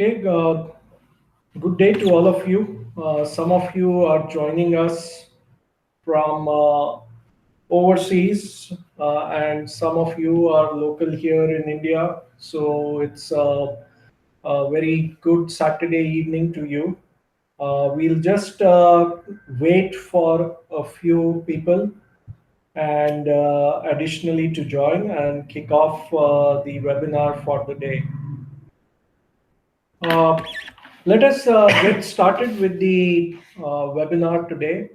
Okay, good day to all of you. Some of you are joining us from overseas, and some of you are local here in India. So it's a very good Saturday evening to you. We'll just wait for a few people and additionally to join and kick off the webinar for the day. Uh, Let us get started with the webinar today.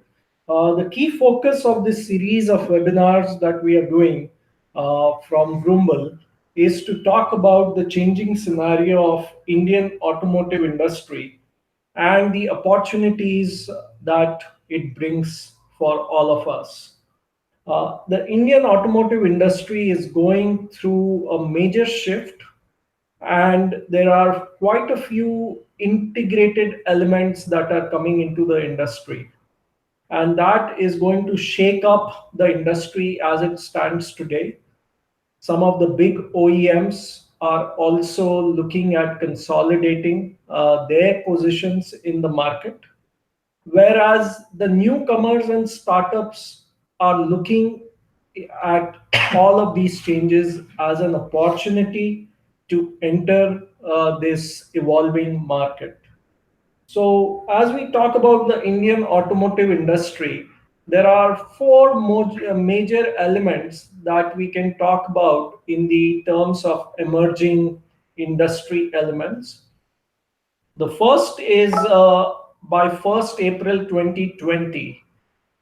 The key focus of this series of webinars that we are doing from Vroomble is to talk about the changing scenario of Indian automotive industry and the opportunities that it brings for all of us. The Indian automotive industry is going through a major shift, and there are quite a few integrated elements that are coming into the industry, and that is going to shake up the industry as it stands today. Some of the big OEMs are also looking at consolidating their positions in the market, whereas the newcomers and startups are looking at all of these changes as an opportunity to enter this evolving market. So, as we talk about the Indian automotive industry, there are four major elements that we can talk about in the terms of emerging industry elements. The first is by 1st April 2020,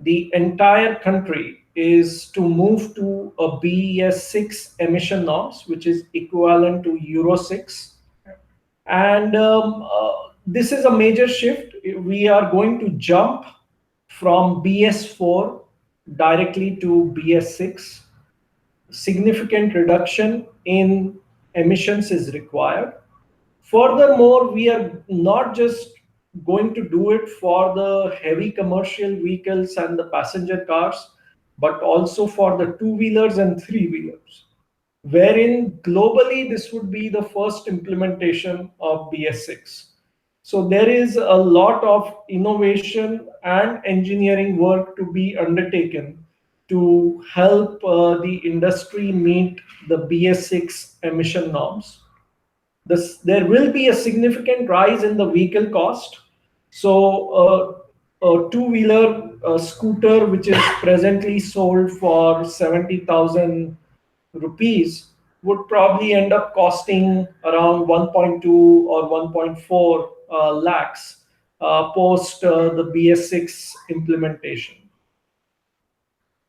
the entire country is to move to a BS6 emission norms, which is equivalent to Euro 6. And this is a major shift. We are going to jump from BS4 directly to BS6. Significant reduction in emissions is required. Furthermore, we are not just going to do it for the heavy commercial vehicles and the passenger cars, but also for the two-wheelers and three-wheelers, wherein globally this would be the first implementation of BS6. So there is a lot of innovation and engineering work to be undertaken to help the industry meet the BS6 emission norms. There will be a significant rise in the vehicle cost. So, a two-wheeler scooter, which is presently sold for 70,000 rupees, would probably end up costing around 1.2 or 1.4 lakhs post the BS6 implementation.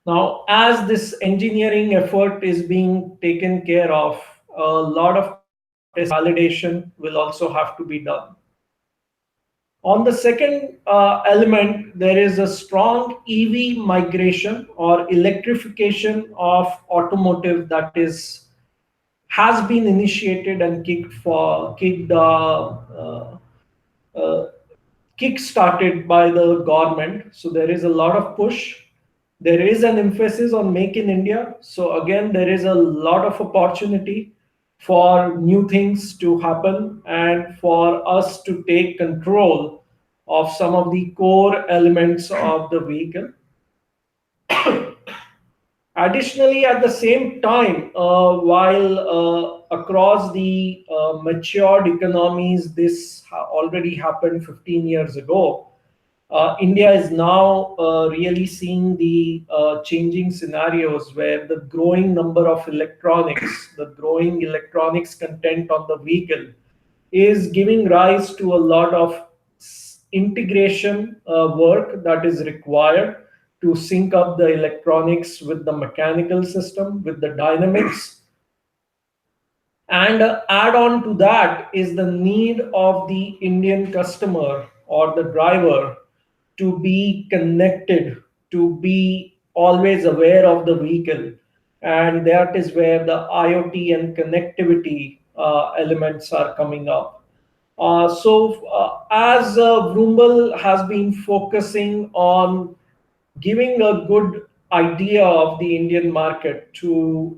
Now, as this engineering effort is being taken care of, a lot of test validation will also have to be done. On the second element, there is a strong EV migration or electrification of automotive that is has been initiated and uh, kick started by the government. So there is a lot of push. There is an emphasis on make in India. So again, there is a lot of opportunity for new things to happen and for us to take control of some of the core elements of the vehicle. Additionally, at the same time, while across the matured economies, this already happened 15 years ago, India is now really seeing the changing scenarios where the growing number of electronics, the growing electronics content on the vehicle is giving rise to a lot of integration work that is required to sync up the electronics with the mechanical system, with the dynamics. And add on to that is the need of the Indian customer or the driver to be connected, to be always aware of the vehicle. And that is where the IoT and connectivity elements are coming up. As Vroomble has been focusing on giving a good idea of the Indian market to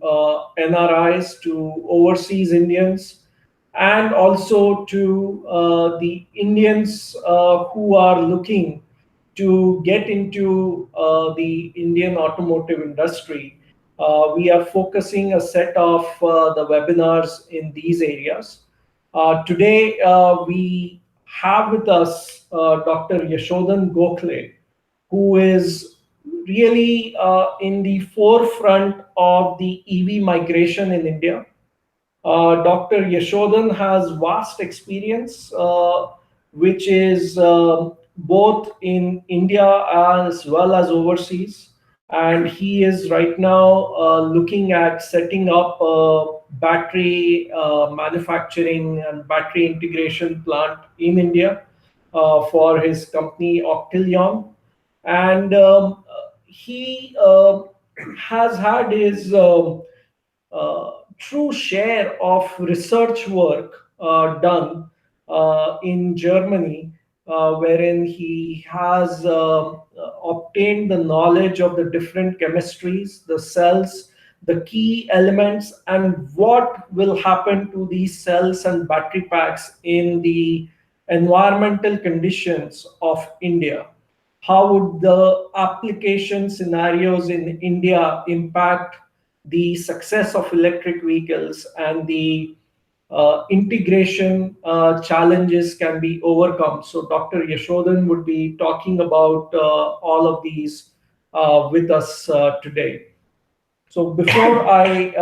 NRIs, to overseas Indians, and also to the Indians who are looking to get into the Indian automotive industry. We are focusing a set of the webinars in these areas. Today, we have with us Dr. Yashodhan Gokhale, who is really in the forefront of the EV migration in India. Dr. Yashodhan has vast experience, which is both in India as well as overseas. And he is right now looking at setting up a battery manufacturing and battery integration plant in India for his company Octillion. And he has had his true share of research work done in Germany, wherein he has obtained the knowledge of the different chemistries, the cells, the key elements, and what will happen to these cells and battery packs in the environmental conditions of India. How would the application scenarios in India impact the success of electric vehicles, and the integration challenges can be overcome? So Dr. Yashodhan would be talking about all of these with us today. So before I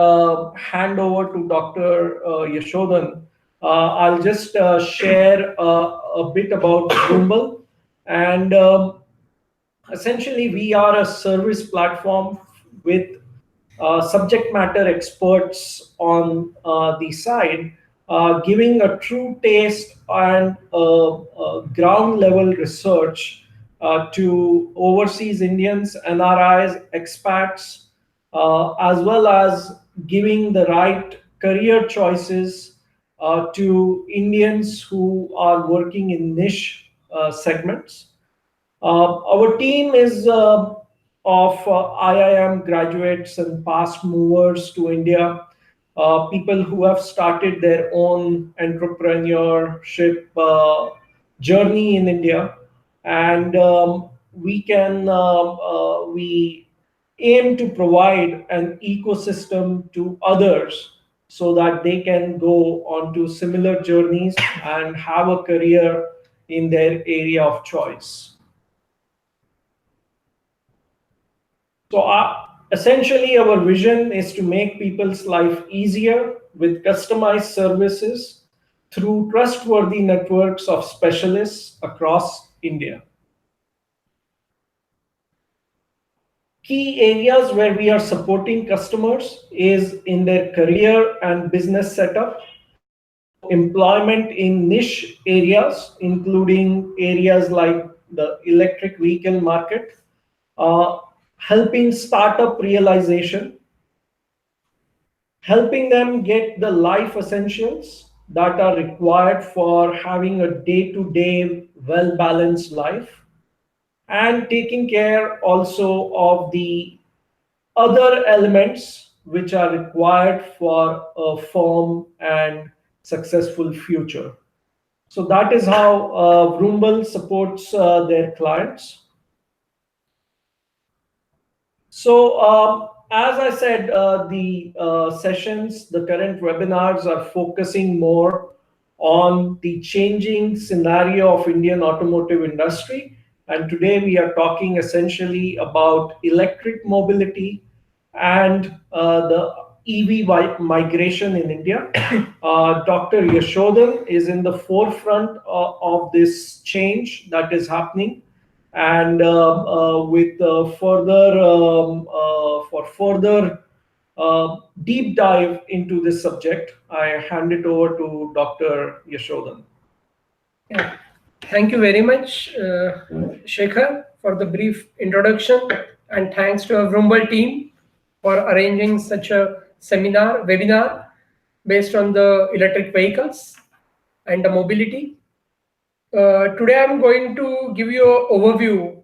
hand over to Dr. Yashodhan, I'll just share a bit about Vroomble. And essentially, we are a service platform with subject matter experts on the side, giving a true taste and ground level research to overseas Indians, NRIs, expats, as well as giving the right career choices to Indians who are working in niche segments. Our team is of IIM graduates and past movers to India, people who have started their own entrepreneurship journey in India, and we aim to provide an ecosystem to others so that they can go on to similar journeys and have a career in their area of choice. So, essentially, our vision is to make people's life easier with customized services through trustworthy networks of specialists across India. Key areas where we are supporting customers is in their career and business setup. So, employment in niche areas, including areas like the electric vehicle market, uh, helping startup realization, helping them get the life essentials that are required for having a day-to-day well-balanced life, and taking care also of the other elements which are required for a firm and successful future. So that is how Vroomble supports their clients. So, as I said, the sessions, the current webinars are focusing more on the changing scenario of Indian automotive industry. And today we are talking essentially about electric mobility and the EV migration in India. Dr. Yashodhan is in the forefront of this change that is happening, and with further for further deep dive into this subject, I hand it over to Dr. Yashodhan. Yeah. Thank you very much, Shekhar, for the brief introduction, and thanks to our Vroomble team for arranging such a webinar based on the electric vehicles and the mobility. Today I'm going to give you an overview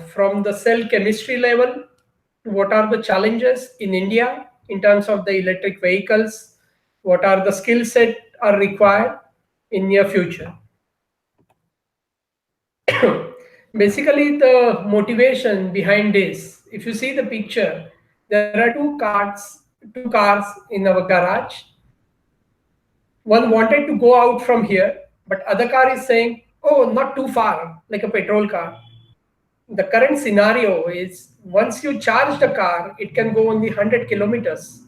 from the cell chemistry level to what are the challenges in India in terms of the electric vehicles, what are the skill set are required in near future. Basically, the motivation behind this, if you see the picture, there are two cars in our garage. One wanted to go out from here, but other car is saying, oh, not too far, like a petrol car. The current scenario is once you charge the car, it can go only 100 kilometers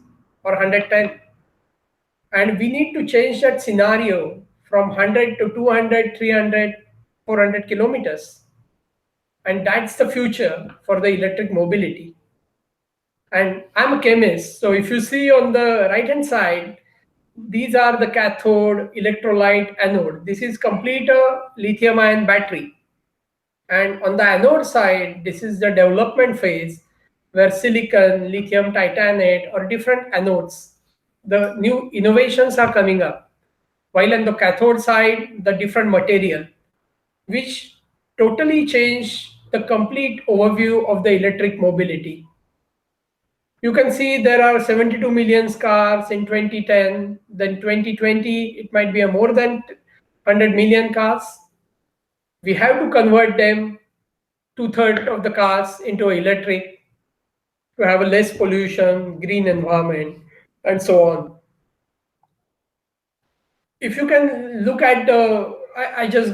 or 110. And we need to change that scenario from 100 to 200, 300, 400 kilometers. And that's the future for the electric mobility. And I'm a chemist, so if you see on the right hand side, these are the cathode, electrolyte, anode. This is complete a lithium ion battery. And on the anode side, this is the development phase where silicon, lithium titanate, or different anodes, the new innovations are coming up. While on the cathode side, the different material, which totally change the complete overview of the electric mobility. You can see there are 72 million cars in 2010, then 2020, it might be a more than 100 million cars. We have to convert them, two-thirds of the cars into electric to have a less pollution, green environment, and so on. If you can look at I just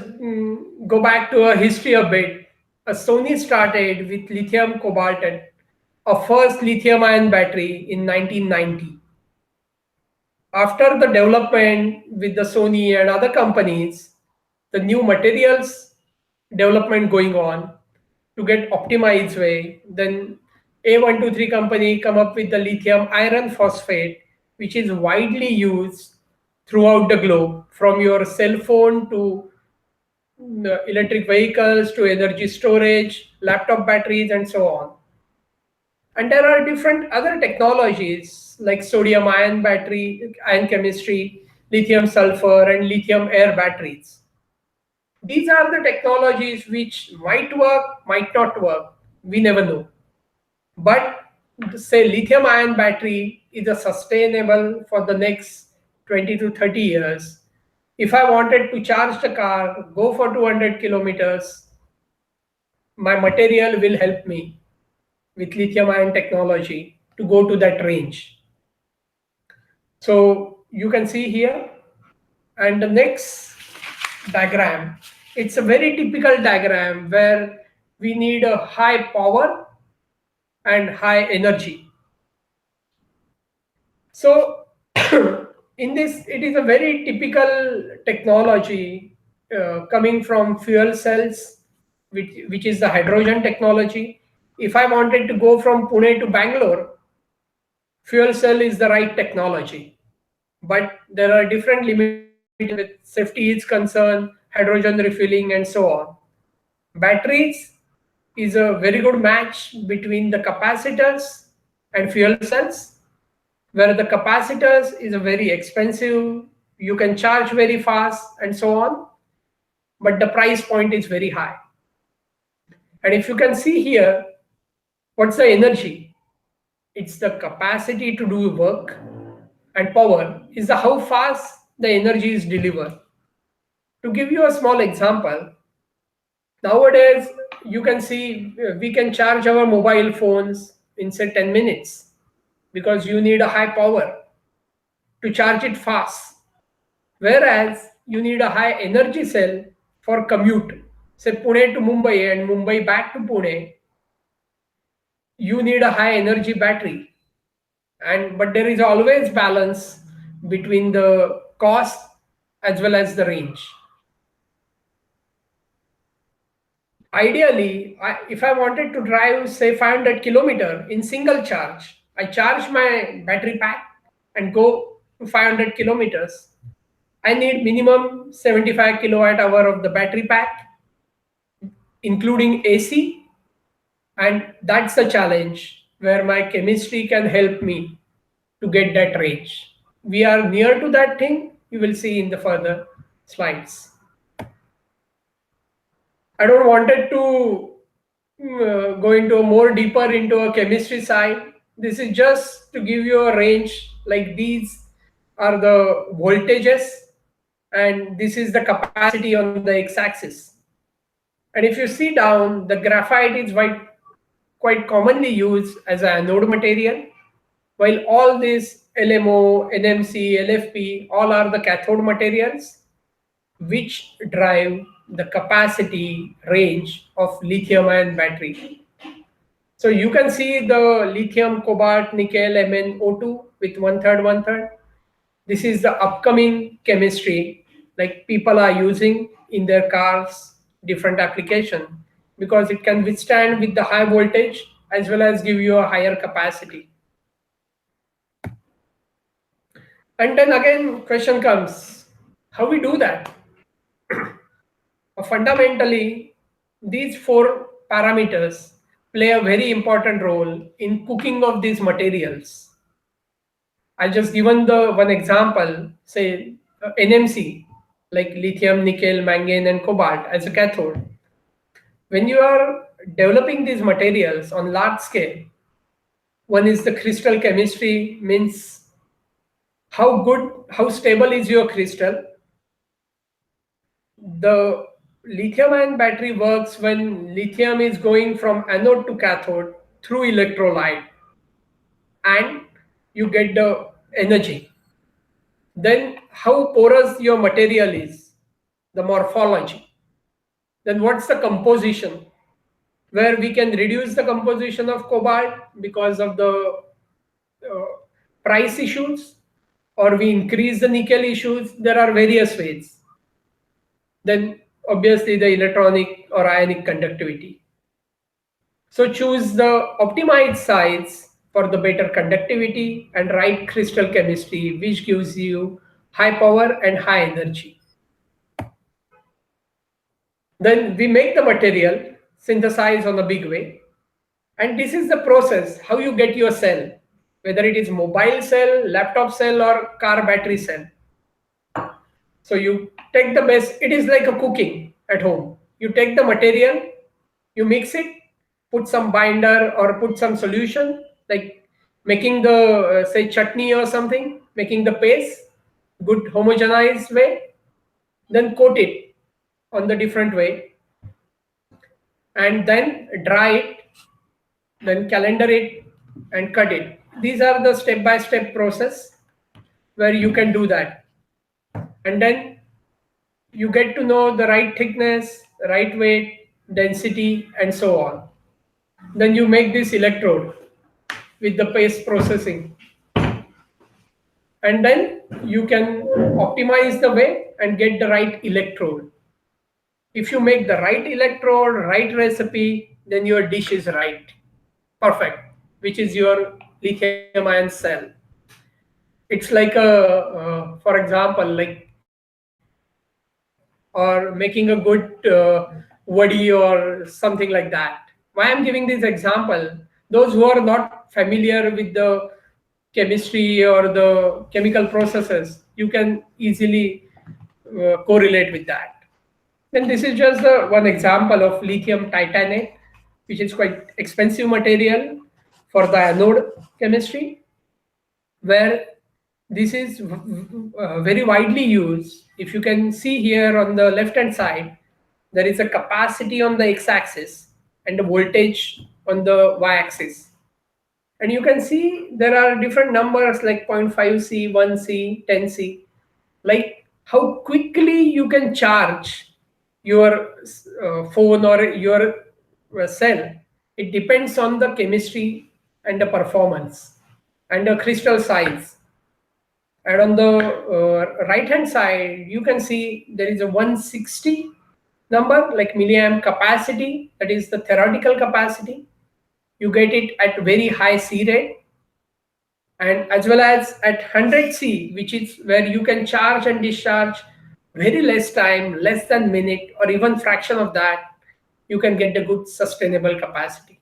go back to a history a bit. Sony started with lithium cobalt, a first lithium ion battery in 1990. After the development with the Sony and other companies, the new materials development going on to get optimized way, then A123 company come up with the lithium iron phosphate, which is widely used throughout the globe, from your cell phone to electric vehicles to energy storage, laptop batteries, and so on. And there are different other technologies like sodium ion battery, ion chemistry, lithium sulfur, and lithium air batteries. These are the technologies which might work, might not work. We never know. But say lithium ion battery is a sustainable for the next 20 to 30 years. If I wanted to charge the car, go for 200 kilometers, my material will help me with lithium ion technology to go to that range. So you can see here, and the next diagram, it's a very typical diagram where we need a high power and high energy. So in this, it is a very typical technology coming from fuel cells, which is the hydrogen technology. If I wanted to go from Pune to Bangalore, fuel cell is the right technology. But there are different limitations with safety is concerned, hydrogen refilling, and so on. Batteries is a very good match between the capacitors and fuel cells, where the capacitors is a very expensive, you can charge very fast, and so on, but the price point is very high. And if you can see here, what's the energy? It's the capacity to do work, and power is the how fast the energy is delivered. To give you a small example, nowadays you can see we can charge our mobile phones in say 10 minutes because you need a high power to charge it fast. Whereas you need a high energy cell for commute, say Pune to Mumbai and Mumbai back to Pune, you need a high energy battery. And but there is always balance between the cost as well as the range. Ideally, if I wanted to drive say 500 kilometer in single charge, I charge my battery pack and go to 500 kilometers. I need minimum 75 kilowatt hour of the battery pack, including AC, and that's the challenge where my chemistry can help me to get that range. We are near to that thing, you will see in the further slides. I don't wanted to go into a more deeper into a chemistry side. This is just to give you a range, like these are the voltages and this is the capacity on the x-axis. And if you see down, the graphite is quite commonly used as an anode material, while all these LMO, NMC, LFP, all are the cathode materials which drive the capacity range of lithium ion battery. So you can see the lithium, cobalt, nickel, MnO2 with one third, one third. This is the upcoming chemistry like people are using in their cars, different application, because it can withstand with the high voltage as well as give you a higher capacity. And then again, question comes, how we do that? Fundamentally, these four parameters play a very important role in cooking of these materials. I just given the one example, say NMC, like lithium, nickel, manganese, and cobalt as a cathode. When you are developing these materials on large scale, one is the crystal chemistry, means how good, how stable is your crystal. The lithium ion battery works when lithium is going from anode to cathode through electrolyte and you get the energy. Then how porous your material is, the morphology. Then what's the composition, where we can reduce the composition of cobalt because of the price issues, or we increase the nickel issues. There are various ways. Then obviously the electronic or ionic conductivity. So choose the optimized sites for the better conductivity and right crystal chemistry, which gives you high power and high energy. Then we make the material, synthesize on a big way. And this is the process, how you get your cell, whether it is mobile cell, laptop cell, or car battery cell. So you take the best, it is like a cooking at home. You take the material, you mix it, put some binder or put some solution, like making the, say, chutney or something, making the paste, good homogenized way, then coat it on the different way, and then dry it, then calendar it, and cut it. These are the step-by-step process where you can do that. And then you get to know the right thickness, right weight, density, and so on. Then you make this electrode with the paste processing. And then you can optimize the way and get the right electrode. If you make the right electrode, right recipe, then your dish is right, perfect, which is your lithium ion cell. It's like for example, like, or making a good wadi or something like that. Why I'm giving this example, those who are not familiar with the chemistry or the chemical processes, you can easily correlate with that. Then this is just one example of lithium titanate, which is quite expensive material for the anode chemistry, where this is very widely used. If you can see here on the left hand side, there is a capacity on the x-axis and the voltage on the y-axis. And you can see there are different numbers like 0.5C, 1C, 10C, like how quickly you can charge your phone or your cell. It depends on the chemistry and the performance and the crystal size. And on the right hand side, you can see there is a 160 number, like milliamp capacity, that is the theoretical capacity. You get it at very high C rate, and as well as at 100 C, which is where you can charge and discharge very less time, less than minute, or even fraction of that, you can get a good sustainable capacity.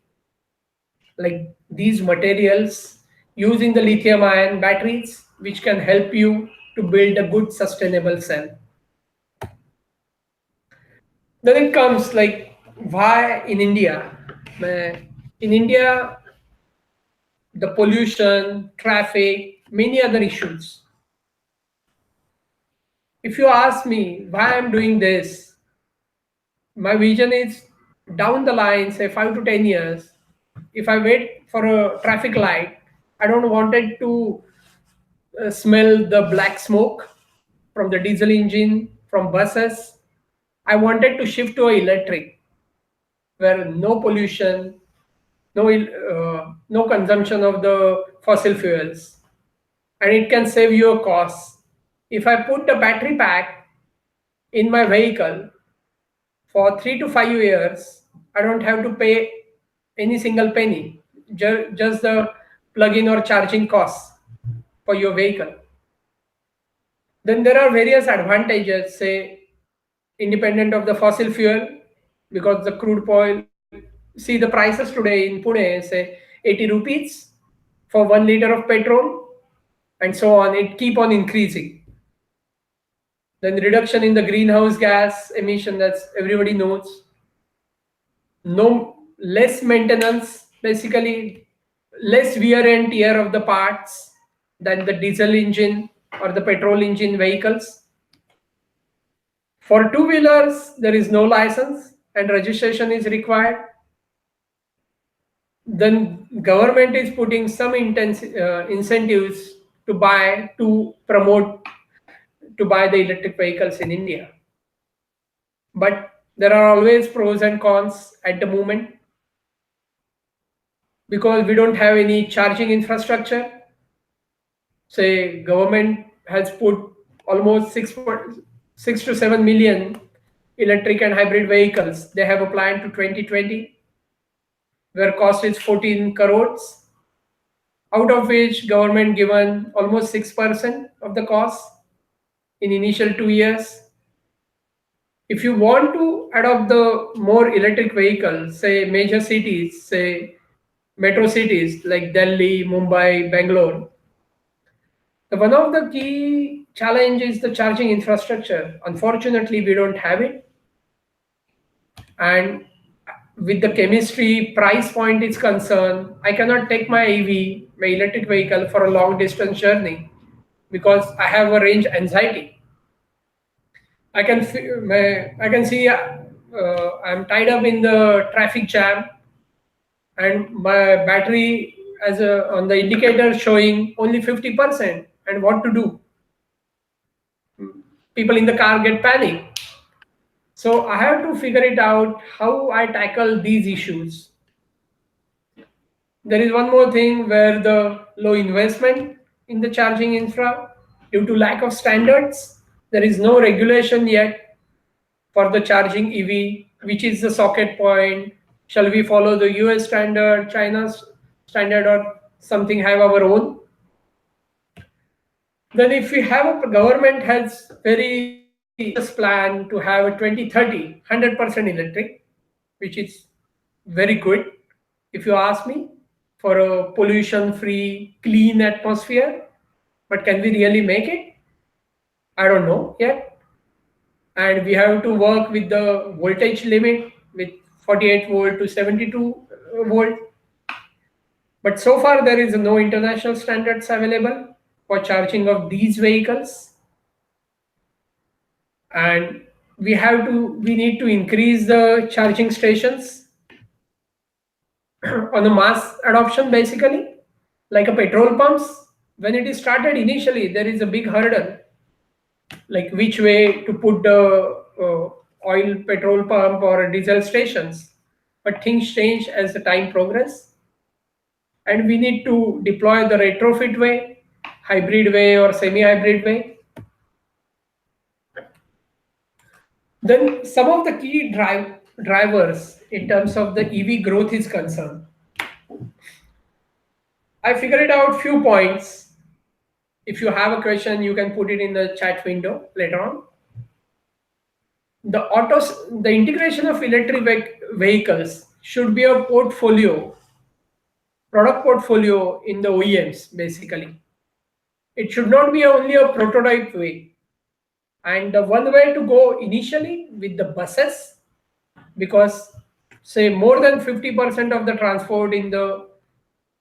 Like these materials using the lithium ion batteries, which can help you to build a good sustainable cell. Then it comes like, why in India? In India, the pollution, traffic, many other issues. If you ask me why I'm doing this, my vision is down the line, say 5 to 10 years, if I wait for a traffic light, I don't want it to smell the black smoke from the diesel engine, from buses. I wanted to shift to electric, where no pollution, no consumption of the fossil fuels, and it can save you a cost. If I put the battery pack in my vehicle for 3 to 5 years, I don't have to pay any single penny, just the plug-in or charging costs for your vehicle. Then there are various advantages, say independent of the fossil fuel, because the crude oil, see the prices today in Pune, say 80 rupees for 1 liter of petrol, and so on. It keep on increasing. Then reduction in the greenhouse gas emission, that's everybody knows. No less maintenance, basically less wear and tear of the parts than the diesel engine or the petrol engine vehicles. For two-wheelers, there is no license and registration is required. Then government is putting some incentives to promote to buy the electric vehicles in India. But there are always pros and cons at the moment, because we don't have any charging infrastructure. Say government has put almost 6 to 7 million electric and hybrid vehicles. They have a plan to 2020, where cost is 14 crores, out of which government given almost 6% of the cost in initial 2 years. If you want to adopt the more electric vehicles, say major cities, say metro cities like Delhi, Mumbai, Bangalore, one of the key challenge is the charging infrastructure. Unfortunately, we don't have it. And with the chemistry price point is concerned, I cannot take my EV, my electric vehicle, for a long distance journey because I have a range anxiety. I can see I'm tied up in the traffic jam, and my battery as on the indicator showing only 50%. And what to do? People in the car get panic. So I have to figure it out how I tackle these issues. There is one more thing, where the low investment in the charging infra due to lack of standards. There is no regulation yet for the charging EV, which is the socket point. Shall we follow the US standard, China's standard, or something have our own? Then if we have a government has very plan to have a 2030 100% electric, which is very good if you ask me, for a pollution free clean atmosphere. But can we really make it? I don't know yet. And we have to work with the voltage limit with 48 volt to 72 volt. But so far there is no international standards available for charging of these vehicles. And we need to increase the charging stations on a mass adoption, basically like a petrol pumps. When it is started initially, there is a big hurdle, like which way to put the oil petrol pump or diesel stations. But things change as the time progress, and we need to deploy the retrofit way, hybrid way, or semi-hybrid way. Then some of the key drivers in terms of the EV growth is concerned. I figured out few points. If you have a question, you can put it in the chat window later on. The integration of electric vehicles should be a product portfolio in the OEMs, basically. It should not be only a prototype way. And the one way to go initially with the buses, because say more than 50% of the transport in the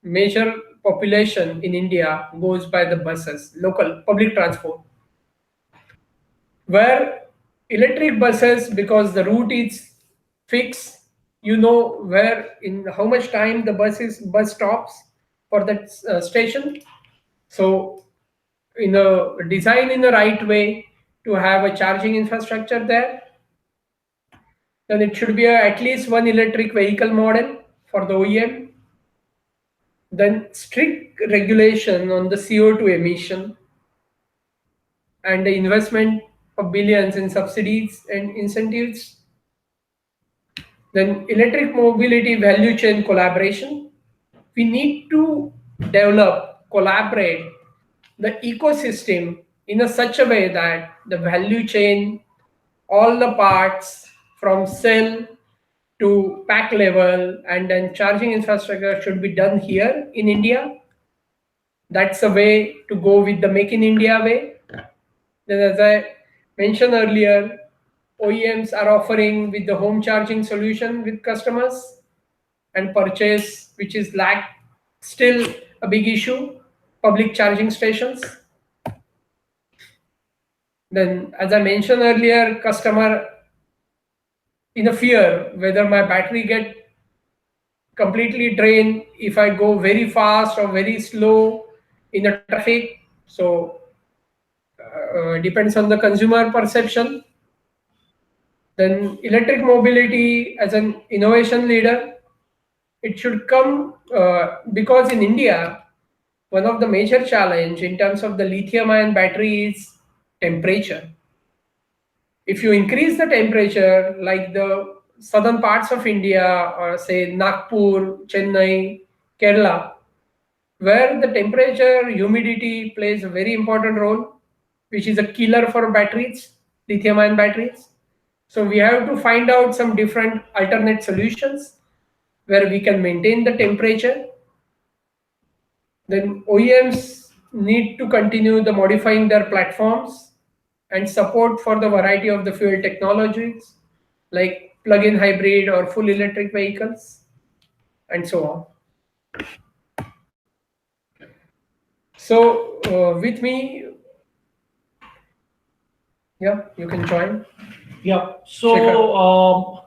major population in India goes by the buses, local public transport. where electric buses, because the route is fixed, you know where in how much time the bus stops for that station. So in a design in the right way to have a charging infrastructure there, then it should be at least one electric vehicle model for the OEM. Then strict regulation on the CO2 emission and the investment of billions in subsidies and incentives. Then electric mobility value chain collaboration. We need to develop, collaborate the ecosystem in a such a way that the value chain, all the parts from cell to pack level and then charging infrastructure should be done here in India. That's a way to go with the Make in India way. Then, as I mentioned earlier, OEMs are offering with the home charging solution with customers and purchase, which is lack still a big issue, public charging stations. Then, as I mentioned earlier, customer in a fear whether my battery get completely drained if I go very fast or very slow in the traffic. So depends on the consumer perception. Then electric mobility as an innovation leader, it should come because in India, one of the major challenge in terms of the lithium ion battery is temperature. If you increase the temperature, like the southern parts of India, or say Nagpur, Chennai, Kerala, where the temperature, humidity plays a very important role, which is a killer for batteries, lithium ion batteries. So we have to find out some different alternate solutions where we can maintain the temperature. Then OEMs need to continue the modifying their platforms and support for the variety of the fuel technologies like plug-in hybrid or full electric vehicles and so on. So with me, yeah, you can join. Yeah. Shekhar.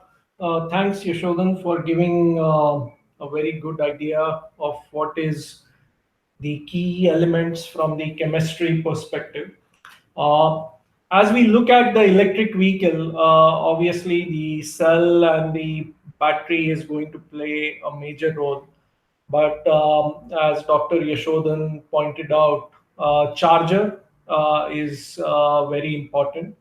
Thanks, Yashodhan, for giving a very good idea of what is the key elements from the chemistry perspective. Uh, as we look at the electric vehicle, obviously the cell and the battery is going to play a major role. But as Dr. Yashodhan pointed out, charger is very important.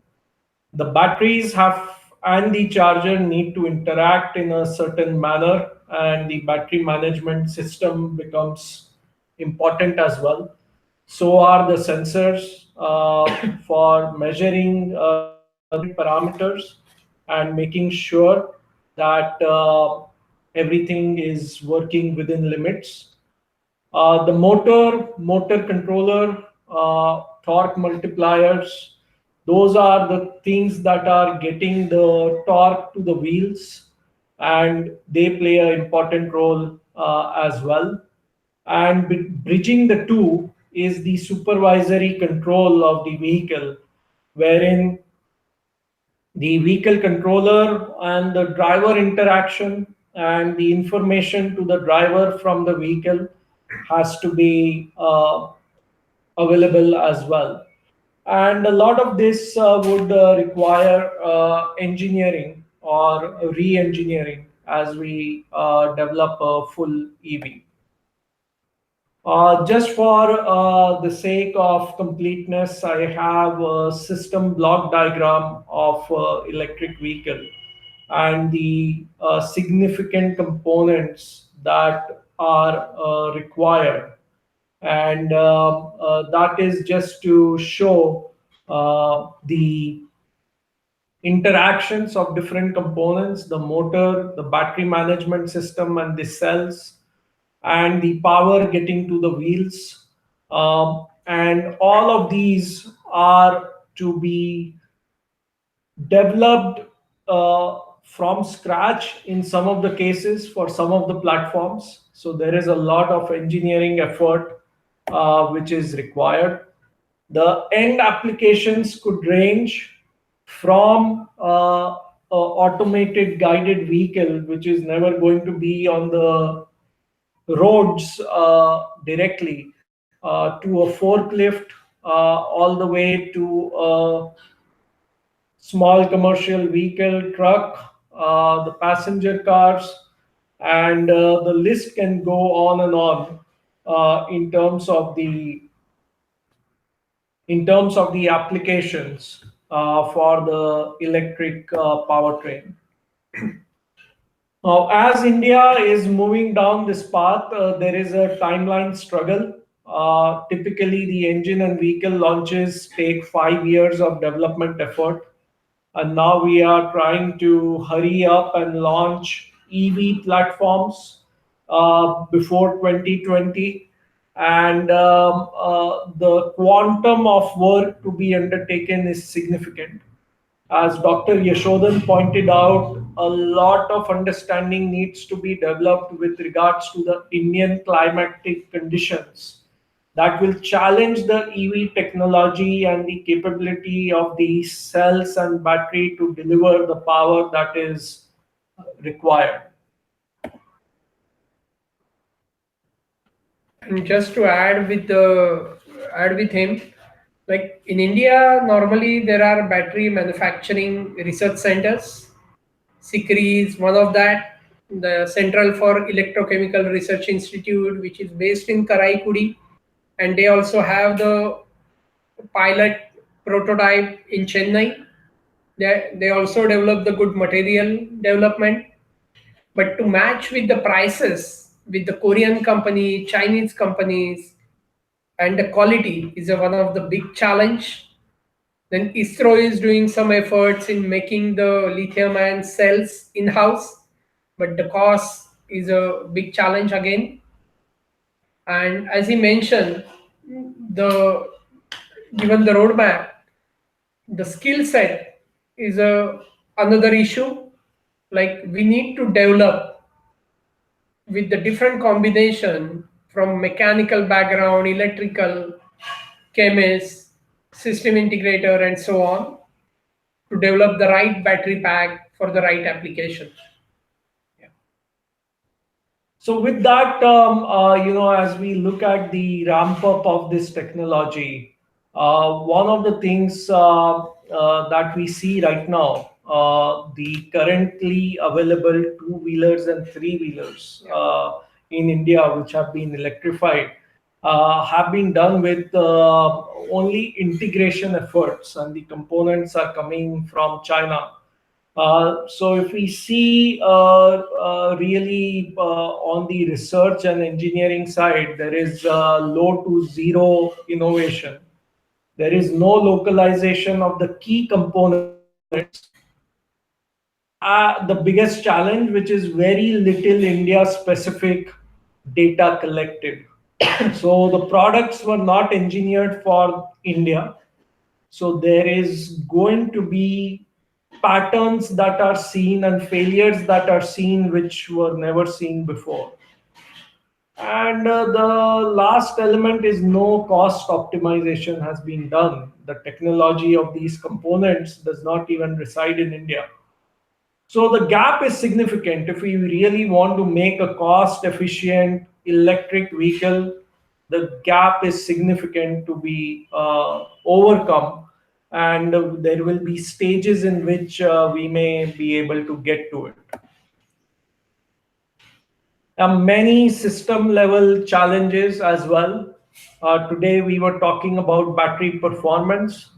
The batteries have and the charger need to interact in a certain manner, and the battery management system becomes important as well. So are the sensors for measuring different parameters and making sure that everything is working within limits. The motor controller, torque multipliers, those are the things that are getting the torque to the wheels, and they play an important role as well. And bridging the two is the supervisory control of the vehicle, wherein the vehicle controller and the driver interaction and the information to the driver from the vehicle has to be available as well. And a lot of this would require engineering or re-engineering as we develop a full EV. Just for the sake of completeness, I have a system block diagram of electric vehicle and the significant components that are required. And that is just to show the interactions of different components, the motor, the battery management system, and the cells, and the power getting to the wheels. And all of these are to be developed from scratch in some of the cases for some of the platforms. So there is a lot of engineering effort which is required. The end applications could range from automated guided vehicle, which is never going to be on the roads directly, to a forklift, all the way to a small commercial vehicle, truck, the passenger cars, and the list can go on and on in terms of the applications for the electric powertrain. Now, as India is moving down this path, there is a timeline struggle. Typically, the engine and vehicle launches take 5 years of development effort, and now we are trying to hurry up and launch EV platforms before 2020. And the quantum of work to be undertaken is significant. As Dr. Yashodhan pointed out, a lot of understanding needs to be developed with regards to the Indian climatic conditions that will challenge the EV technology and the capability of the cells and battery to deliver the power that is required. And just to add with him, like in India, normally there are battery manufacturing research centers. SICRI is one of that. The Central for Electrochemical Research Institute, which is based in Karaikudi, and they also have the pilot prototype in Chennai. They also develop the good material development, but to match with the prices with the Korean company, Chinese companies, and the quality is one of the big challenge. Then ISRO is doing some efforts in making the lithium ion cells in-house, but the cost is a big challenge again. And as he mentioned, the given the roadmap, the skill set is another issue. Like we need to develop with the different combination from mechanical background, electrical, chemist, system integrator, and so on to develop the right battery pack for the right application. So with that, as we look at the ramp up of this technology, one of the things that we see right now, the currently available two-wheelers and three-wheelers in India, which have been electrified, have been done with only integration efforts, and the components are coming from China. So if we see really on the research and engineering side, there is low to zero innovation. There is no localization of the key components. The biggest challenge, which is very little India specific data collected. So the products were not engineered for India. So there is going to be patterns that are seen and failures that are seen which were never seen before. And the last element is no cost optimization has been done. The technology of these components does not even reside in India. So the gap is significant. If we really want to make a cost efficient electric vehicle, the gap is significant to be overcome. And there will be stages in which we may be able to get to it. Many system level challenges as well. Today we were talking about battery performance.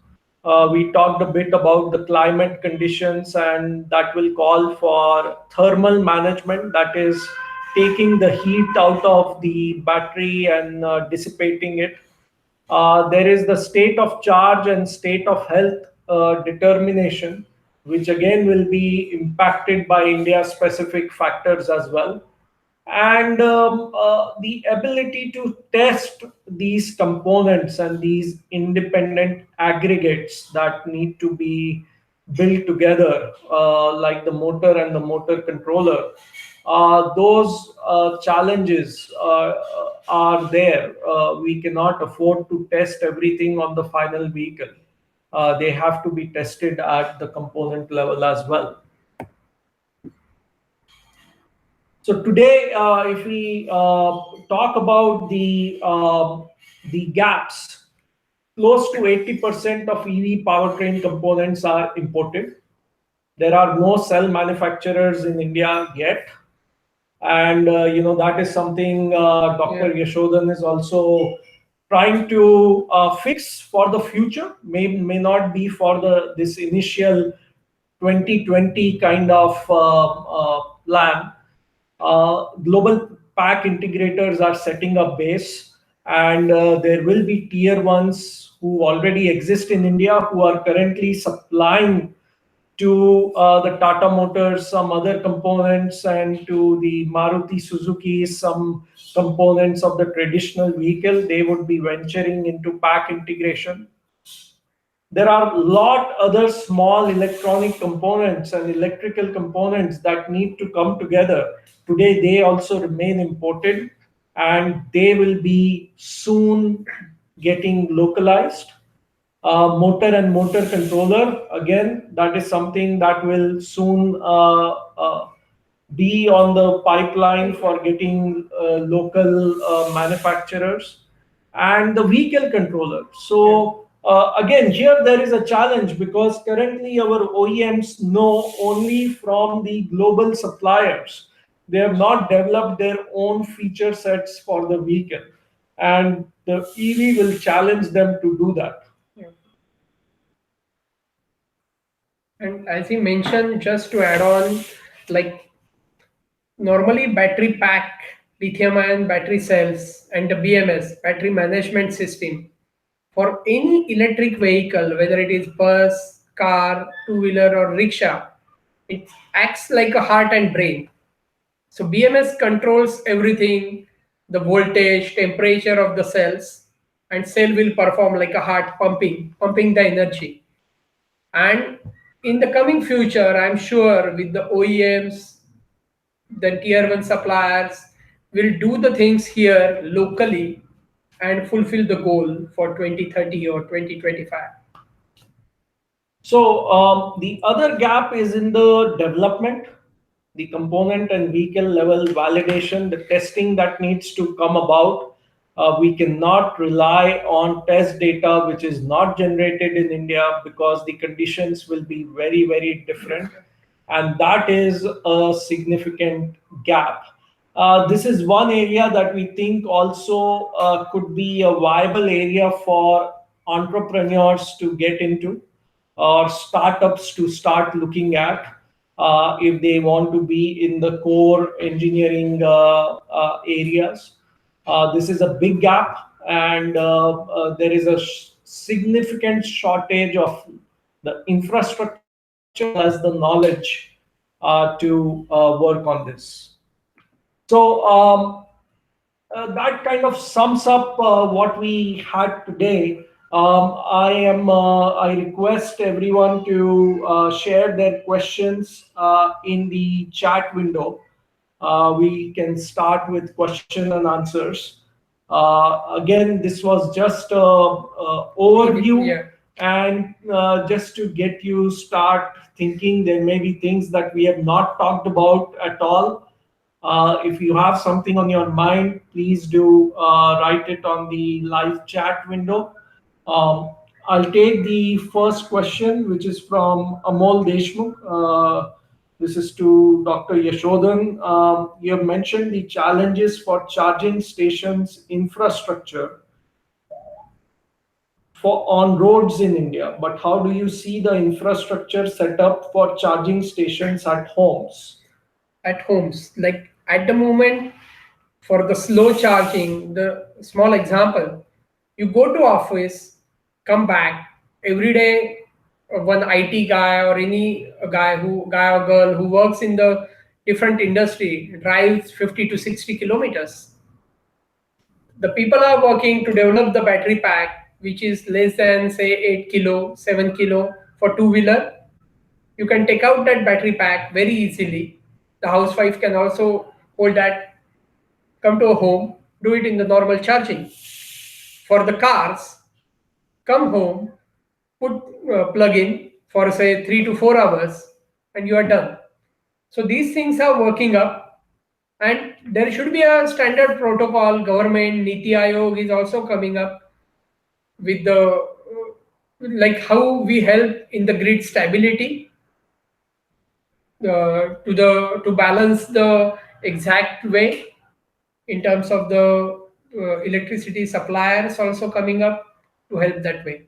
We talked a bit about the climate conditions, and that will call for thermal management, that is taking the heat out of the battery and dissipating it. There is the state of charge and state of health determination, which again will be impacted by India specific factors as well. And the ability to test these components and these independent aggregates that need to be built together, like the motor and the motor controller, those challenges are there. We cannot afford to test everything on the final vehicle. they have to be tested at the component level as well. So today, if we talk about the gaps, close to 80% of EV powertrain components are imported. There are no cell manufacturers in India yet, and that is something Dr. Yashodhan is also trying to fix for the future. May not be for the this initial 2020 kind of plan. Global pack integrators are setting up base, and there will be tier ones who already exist in India who are currently supplying to the Tata Motors some other components, and to the Maruti Suzuki some components of the traditional vehicle. They would be venturing into pack integration. There are a lot other small electronic components and electrical components that need to come together. Today, they also remain imported, and they will be soon getting localized. Motor and motor controller, again, that is something that will soon be on the pipeline for getting local manufacturers, and the vehicle controller. So again, here there is a challenge because currently our OEMs know only from the global suppliers. They have not developed their own feature sets for the vehicle, and the EV will challenge them to do that. And as you mentioned, just to add on, like normally battery pack, lithium ion battery cells, and the BMS, battery management system, for any electric vehicle, whether it is bus, car, two-wheeler, or rickshaw, it acts like a heart and brain. So BMS controls everything, the voltage, temperature of the cells, and cell will perform like a heart pumping the energy. And in the coming future, I'm sure with the OEMs, the tier one suppliers will do the things here locally and fulfill the goal for 2030 or 2025. So the other gap is in the development, the component and vehicle level validation, the testing that needs to come about. We cannot rely on test data which is not generated in India because the conditions will be very, very different. And that is a significant gap. This is one area that we think also could be a viable area for entrepreneurs to get into, or startups to start looking at, if they want to be in the core engineering areas. This is a big gap, and there is a significant shortage of the infrastructure as the knowledge to work on this. So that kind of sums up what we had today. I request everyone to share their questions in the chat window. We can start with question and answers. Again, this was just a overview, and just to get you start thinking. There may be things that we have not talked about at all. If you have something on your mind, please do write it on the live chat window. I'll take the first question, which is from Amol Deshmukh. This is to Dr. Yashodhan. You have mentioned the challenges for charging stations infrastructure for on roads in India, but how do you see the infrastructure set up for charging stations at homes? At homes, like at the moment, for the slow charging, the small example, you go to office, come back every day. One IT guy or any guy or girl who works in the different industry drives 50 to 60 kilometers. The people are working to develop the battery pack, which is less than say 8 kilo, 7 kilo for two-wheeler. You can take out that battery pack very easily. The housewife can also hold that, come to a home, do it in the normal charging. For the cars, come home, put plug in for say 3 to 4 hours, and you are done. So these things are working up, and there should be a standard protocol. Government Niti Aayog is also coming up with the like how we help in the grid stability, to balance the exact way in terms of the electricity suppliers also coming up to help that way.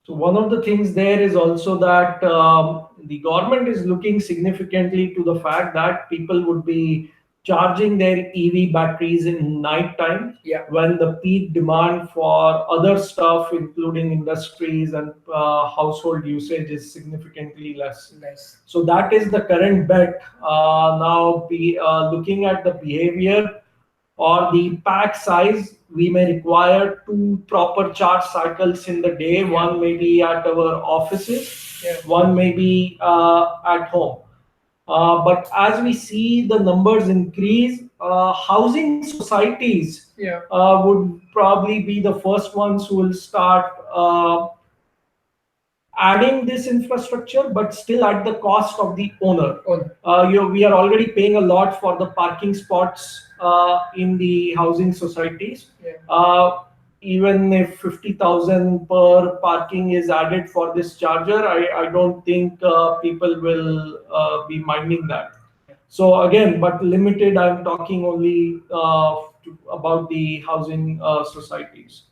So one of the things there is also that the government is looking significantly to the fact that people would be charging their EV batteries in night time, Yeah. when the peak demand for other stuff, including industries and household usage, is significantly less. Nice. So that is the current bet. Now, be looking at the behavior or the pack size, we may require two proper charge cycles in the day. One may be at our offices, one may be at home. But as we see the numbers increase, housing societies would probably be the first ones who will start adding this infrastructure, but still at the cost of the owner. We are already paying a lot for the parking spots in the housing societies. Even if 50,000 per parking is added for this charger, I don't think people will be minding that. So again, but limited, I'm talking only about the housing societies.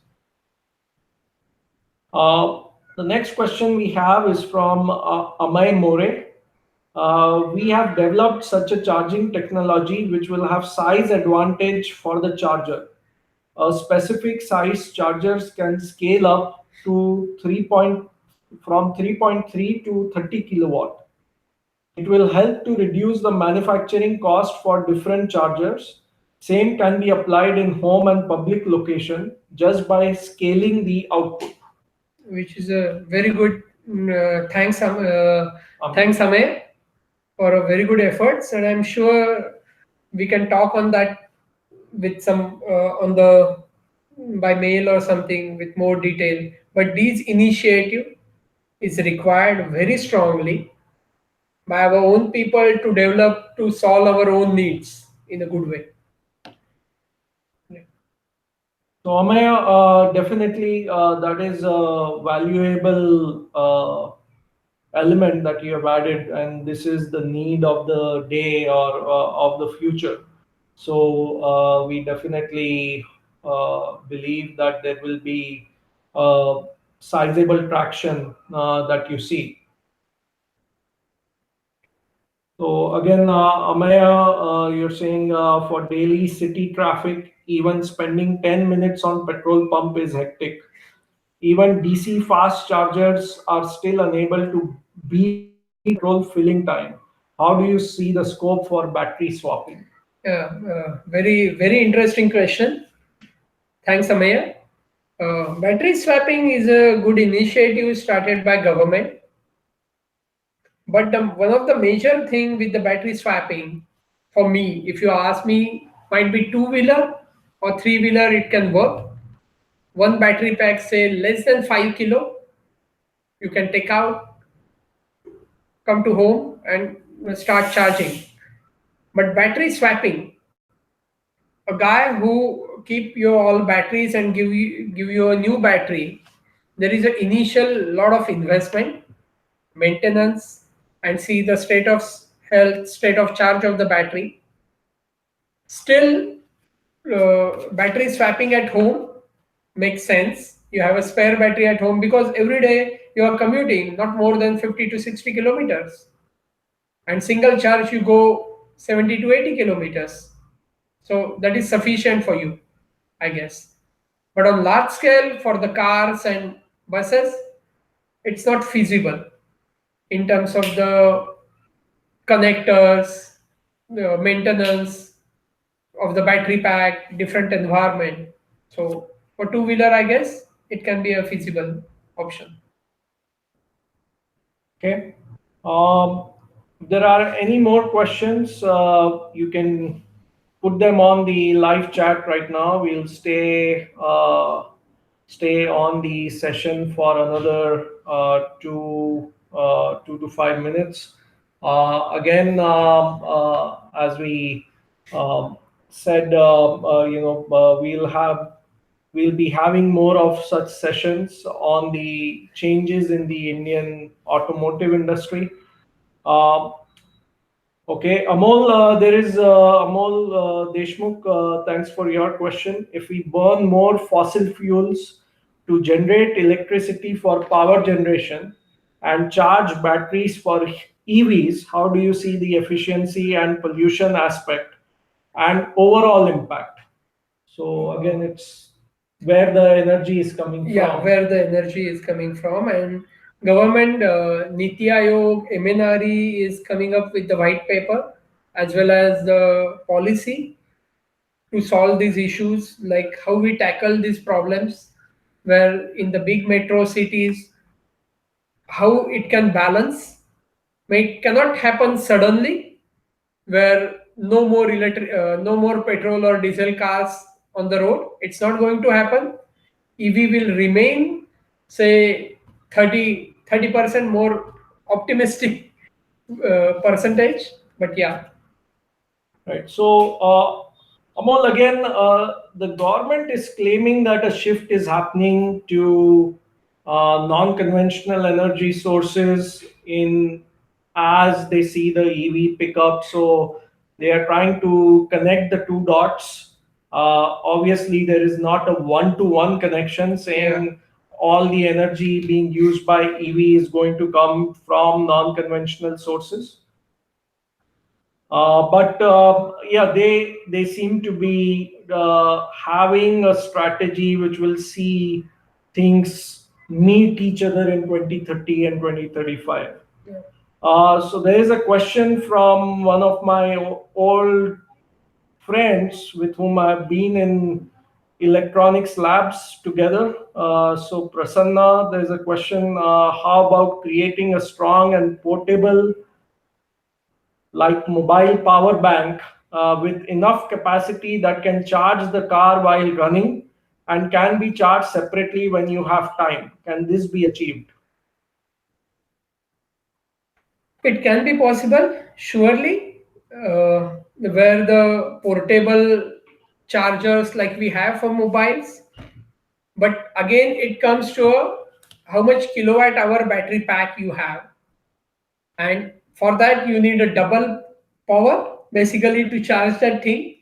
The next question we have is from Amay More. We have developed such a charging technology which will have size advantage for the charger. Specific size chargers can scale up to from 3.3 to 30 kilowatt. It will help to reduce the manufacturing cost for different chargers. Same can be applied in home and public location just by scaling the output. Which is a very good thanks Amay for a very good efforts, and I'm sure we can talk on that with some on the by mail or something with more detail. But these initiative is required very strongly by our own people to develop to solve our own needs in a good way. So, Amaya, definitely that is a valuable element that you have added, and this is the need of the day or of the future. So, we definitely believe that there will be sizable traction that you see. So again, Amaya, you're saying for daily city traffic, even spending 10 minutes on petrol pump is hectic. Even DC fast chargers are still unable to beat petrol filling time. How do you see the scope for battery swapping? Yeah, very interesting question. Thanks, Amaya. Battery swapping is a good initiative started by government, but one of the major thing with the battery swapping, for me, if you ask me, might be two-wheeler or three-wheeler. It can work. One battery pack, say less than 5 kilo, you can take out, come to home, and start charging. But battery swapping, a guy who keep your all batteries and give you a new battery, there is an initial lot of investment, maintenance, and see the state of health, state of charge of the battery. Still, battery swapping at home makes sense. You have a spare battery at home because every day you are commuting not more than 50 to 60 kilometers, and single charge you go 70 to 80 kilometers. So that is sufficient for you, I guess. But on large scale for the cars and buses, it's not feasible in terms of the connectors, the maintenance of the battery pack, different environment. So for two-wheeler, I guess it can be a feasible option. Okay. If there are any more questions, you can put them on the live chat right now. We'll stay on the session for another 2 to 5 minutes. Again, as we um, said, we'll be having more of such sessions on the changes in the Indian automotive industry. Uh, Okay, Amol, there is Amol Deshmukh. Thanks for your question. If we burn more fossil fuels to generate electricity for power generation and charge batteries for EVs, how do you see the efficiency and pollution aspect and overall impact? So again, it's where the energy is coming Yeah, from. where the energy is coming from. And government, Niti Aayog, MNRE is coming up with the white paper as well as the policy to solve these issues, like how we tackle these problems, where in the big metro cities, how it can balance. It cannot happen suddenly, where no more petrol or diesel cars on the road. It's not going to happen. EV will remain, say, 30% more optimistic percentage. But yeah, Right. So, Amol, again, the government is claiming that a shift is happening to non-conventional energy sources in as they see the EV pick up. So they are trying to connect the two dots. Obviously, there is not a one-to-one connection yeah, saying all the energy being used by EV is going to come from non-conventional sources. But yeah, they seem to be having a strategy which will see things meet each other in 2030 and 2035. yeah. So there is a question from one of my old friends with whom I've been in electronics labs together. So Prasanna, there's a question: how about creating a strong and portable like mobile power bank with enough capacity that can charge the car while running and can be charged separately when you have time. Can this be achieved? It can be possible, surely, where the portable chargers like we have for mobiles. But again, it comes to how much kilowatt hour battery pack you have. And for that, you need a double power basically to charge that thing.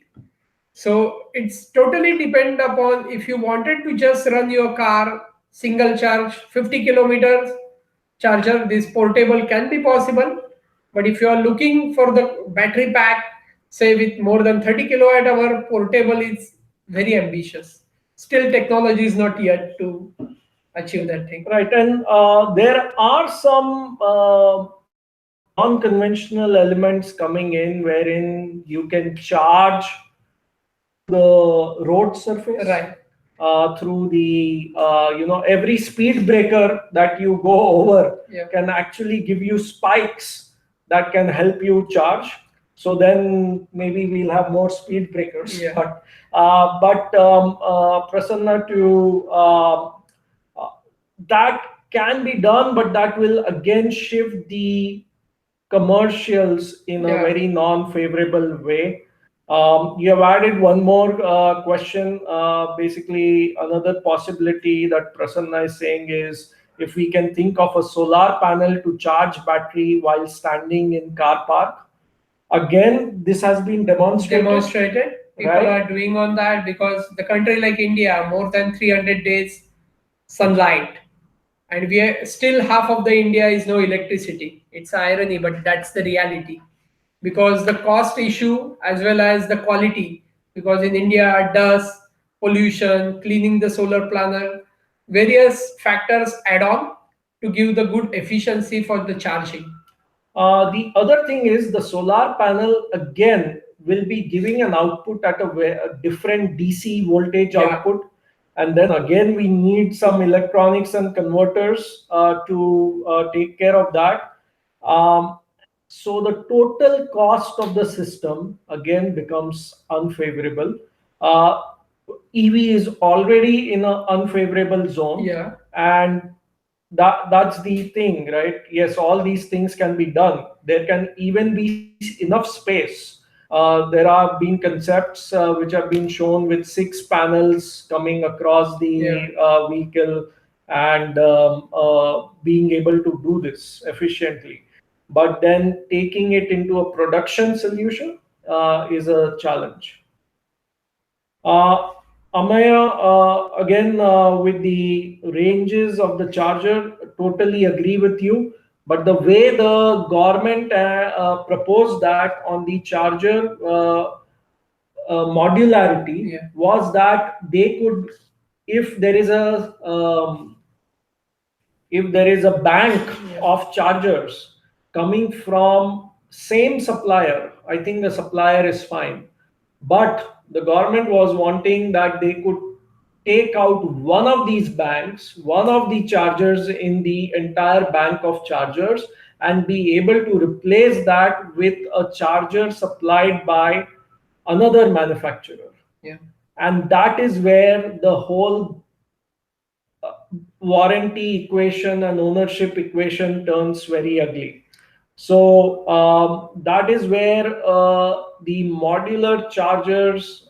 So it's totally depend upon if you wanted to just run your car single charge 50 kilometers charger, this portable can be possible. But if you are looking for the battery pack, say with more than 30 kilowatt hour, portable is very ambitious. Still, technology is not yet to achieve that thing. Right, and there are some non-conventional elements coming in wherein you can charge the road surface Right. through the every speed breaker that you go over Yeah. can actually give you spikes that can help you charge. So then maybe we'll have more speed breakers. Yeah. But Prasanna, to uh, that can be done, but that will again shift the commercials in a Yeah. very non-favorable way. You have added one more question. Basically, another possibility that Prasanna is saying is if we can think of a solar panel to charge battery while standing in car park. Again, this has been Demonstrated. People right? are doing on that because the country like India, more than 300 days sunlight, and we are still half of the India is no electricity. It's irony, but that's the reality. Because the cost issue as well as the quality, because in India dust, pollution, cleaning the solar panel, various factors add on to give the good efficiency for the charging. The other thing is the solar panel again will be giving an output at a different DC voltage Yeah. output. And then again, we need some electronics and converters to take care of that. Um, so the total cost of the system again becomes unfavorable. Uh, EV is already in an unfavorable zone, Yeah. and that's the thing, right? Yes, all these things can be done. There can even be enough space. There have been concepts which have been shown with 6 panels coming across Yeah. the vehicle, and being able to do this efficiently. But then taking it into a production solution is a challenge. Uh, Amaya, again, with the ranges of the charger, totally agree with you. But the way the government proposed that on the charger modularity Yeah. was that they could, if there is a if there is a bank Yeah. of chargers coming from same supplier, I think the supplier is fine. But the government was wanting that they could take out one of these banks, one of the chargers in the entire bank of chargers, and be able to replace that with a charger supplied by another manufacturer. Yeah. And that is where the whole warranty equation and ownership equation turns very ugly. So that is where the modular chargers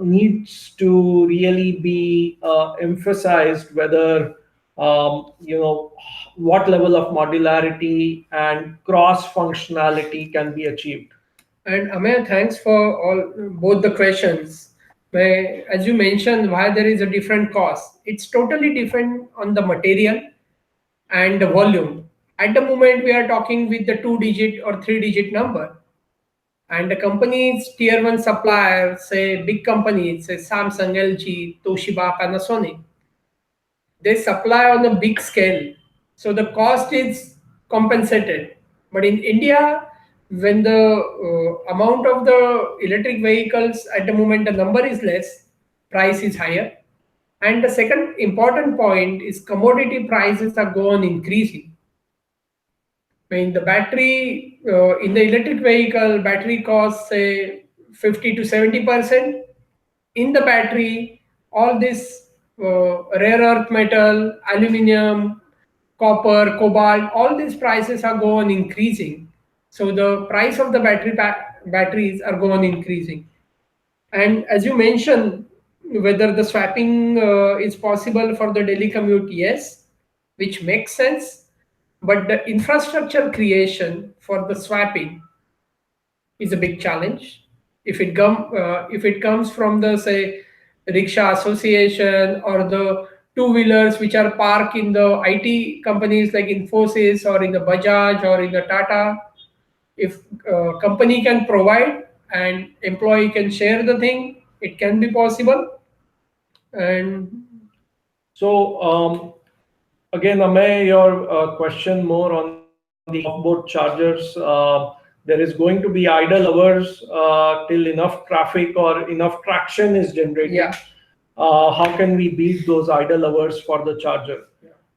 needs to really be emphasized, whether what level of modularity and cross functionality can be achieved. And Amaya, thanks for all both the questions. As you mentioned, why there is a different cost. It's totally different on the material and the volume. At the moment, we are talking with the 2 digit or 3 digit number. And the companies, tier one suppliers, say big companies, say Samsung, LG, Toshiba, Panasonic, they supply on a big scale, so the cost is compensated. But in India, when the amount of the electric vehicles at the moment, the number is less, price is higher. And the second important point is commodity prices are going increasing. I mean, the battery in the electric vehicle, battery costs say 50 to 70%. In the battery, all this rare earth metal, aluminum, copper, cobalt, all these prices are going increasing. So the price of the batteries are going increasing. And as you mentioned, whether the swapping is possible for the daily commute, yes, which makes sense. But the infrastructure creation for the swapping is a big challenge. If it comes from the say rickshaw association or the two wheelers which are parked in the IT companies like Infosys or in the Bajaj or in the Tata, if company can provide and employee can share the thing, it can be possible. And So again, Amay, your question more on the off-board chargers. There is going to be idle hours till enough traffic or enough traction is generated. yeah, How can we beat those idle hours for the charger?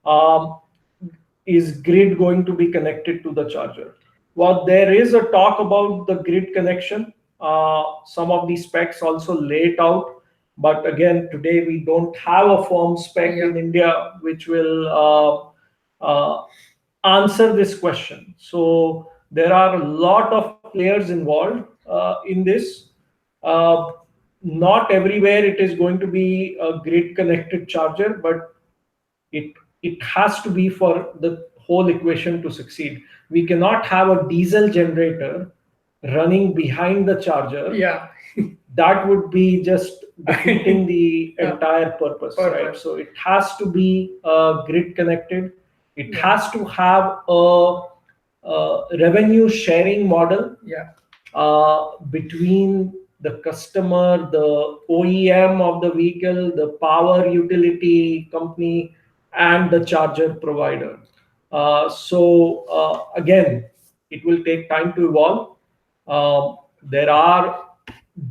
Um, is grid going to be connected to the charger? Well, there is a talk about the grid connection. Some of the specs also lay it out, but again, today we don't have a firm spec yeah, in India which will answer this question. So there are a lot of players involved in this. Uh, Not everywhere it is going to be a grid connected charger, but it it has to be for the whole equation to succeed. We cannot have a diesel generator running behind the charger. yeah, That would be just defeating the yeah, entire purpose, right? purpose. So it has to be grid connected. It Yeah, has to have a revenue sharing model yeah, between the customer, the OEM of the vehicle, the power utility company, and the charger provider. Again, it will take time to evolve. There are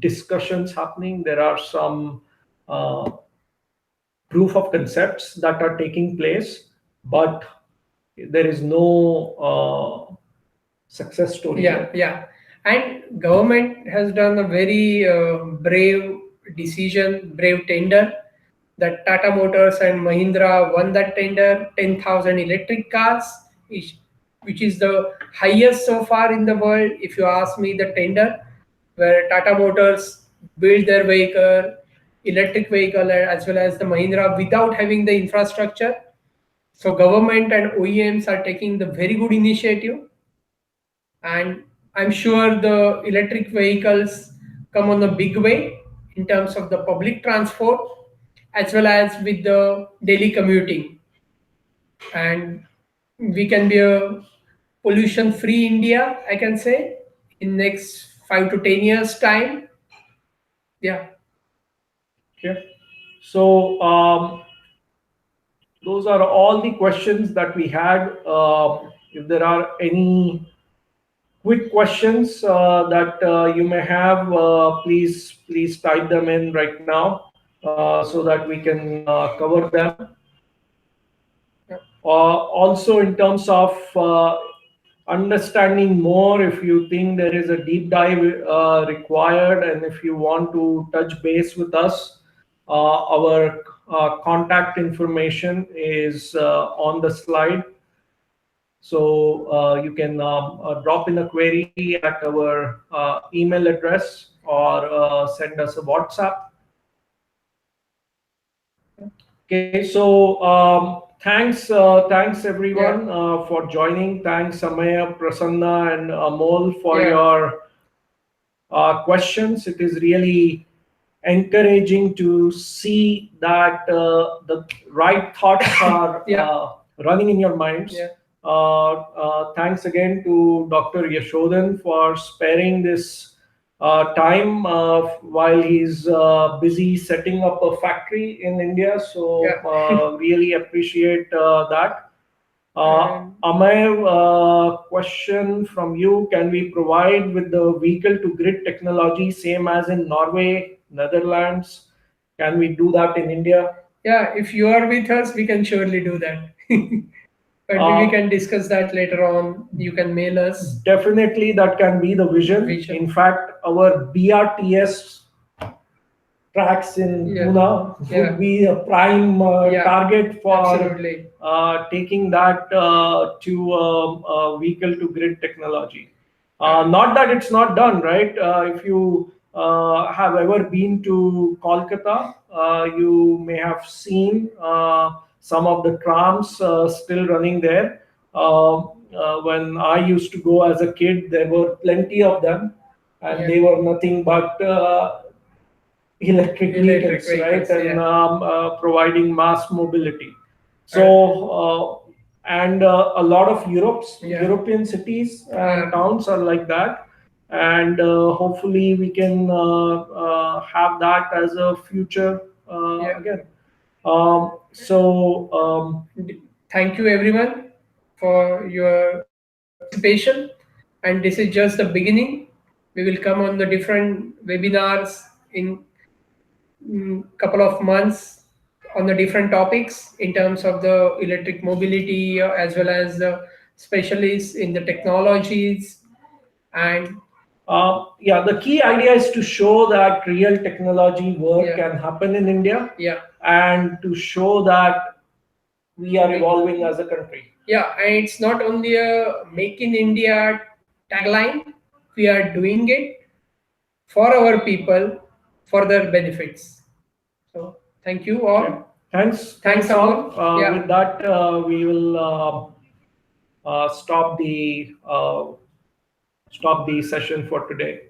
discussions happening. There are some uh, proof of concepts that are taking place, but there is no success story yeah, yet. yeah. And government has done a very brave decision, brave tender, that Tata Motors and Mahindra won that tender, 10,000 electric cars, which, which is the highest so far in the world. If you ask me, the tender where Tata Motors build their vehicle, electric vehicle, as well as the Mahindra without having the infrastructure. So government and OEMs are taking the very good initiative, and I'm sure the electric vehicles come on a big way in terms of the public transport as well as with the daily commuting, and we can be a pollution free India, I can say, in next 5 to 10 years time. Yeah. Okay. So those are all the questions that we had. If there are any quick questions that you may have, please type them in right now so that we can cover them. Also, in terms of understanding more, if you think there is a deep dive required, and if you want to touch base with us, our contact information is on the slide. So you can drop in a query at our email address or send us a WhatsApp. Okay, so thanks everyone for joining. Thanks Samaya, Prasanna, and Amol for your questions. It is really encouraging to see that the right thoughts are running in your minds. Thanks again to Dr. Yashodhan for sparing this time while he's busy setting up a factory in India. So really appreciate that. Amay, question from you: can we provide with the vehicle to grid technology same as in Norway, Netherlands? Can we do that in India? Yeah, if you are with us, we can surely do that. But we can discuss that later on. You can mail us. Definitely, that can be the vision. In fact, our BRTS tracks in Pune would be a prime target for taking that to vehicle to grid technology. Not that it's not done, right? If you have ever been to Kolkata, you may have seen some of the trams still running there. When I used to go as a kid, there were plenty of them, and they were nothing but electric vehicles, right? And providing mass mobility. So, and a lot of European cities and towns are like that. And hopefully we can have that as a future again. Thank you everyone for your participation. And this is just the beginning. We will come on the different webinars in couple of months on the different topics in terms of the electric mobility as well as the specialists in the technologies. And the key idea is to show that real technology work can happen in India, and to show that we are evolving as a country. And it's not only a make in India tagline, we are doing it for our people, for their benefits. So thank you all. Thanks all. With that, we will stop the session for today.